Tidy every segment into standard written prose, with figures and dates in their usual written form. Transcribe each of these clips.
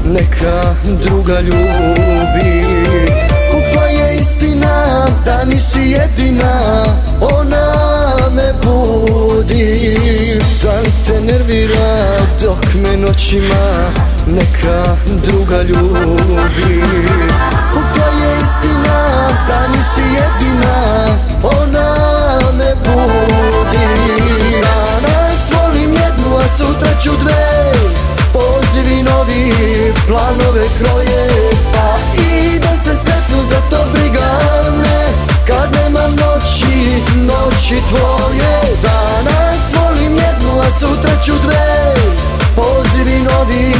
neka druga ljubi. Pukla je istina da nisi jedina, ona me budi. Da li te nervira dok me noćima neka druga ljubi. Pukla je istina da nisi jedina, ona me budi. Danas volim jednu, a sutra ću dve, pozivi novi, planove kroje. Pa i da se sretnu, za to briga me, kad nemam noći, noći tvoje. Danas volim jednu, a sutra ću dve, pozivi novi,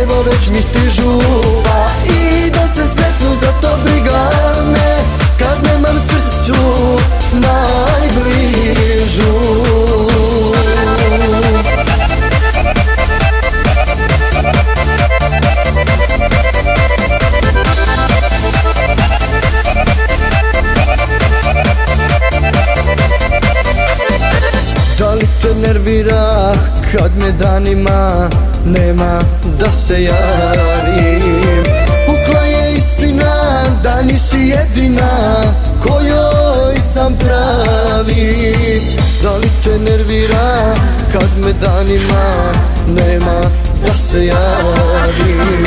evo već mi stižu. Pa i da se sretnu, za to briga me, kad nemam srcu najbližu. Da li te nervira kad me danima nema da se javim? Pukla je istina da nisi jedina kojoj sam pravi. Da li te nervira kad me danima nema da se javim?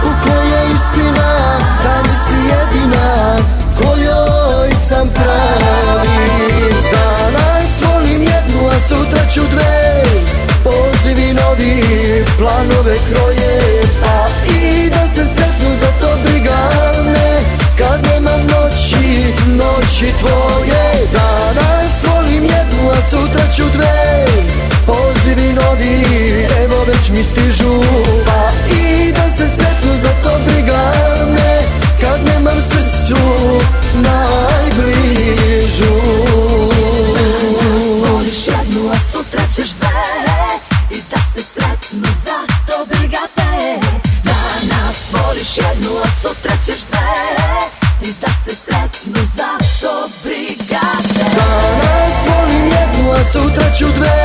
Pukla je istina da nisi jedina kojoj sam pravi. Danas volim jednu, a sutra ću dve, pozivi novi, planove kroje. Pa i da se sretnu, za to briga me, kad nemam noći, noći tvoje. Danas volim jednu, a sutra ću dve, pozivi novi, evo već mi stižu. Pa i da se sretnu, za to briga me, kad nemam srcu najbližu. Danas voliš jednu, a sutra ćeš dve, i da se sretnu, za to briga te. Danas voliš jednu, a sutra ćeš dve, i da se sretnu, za to briga te. Danas volim jednu, a sutra ću dve,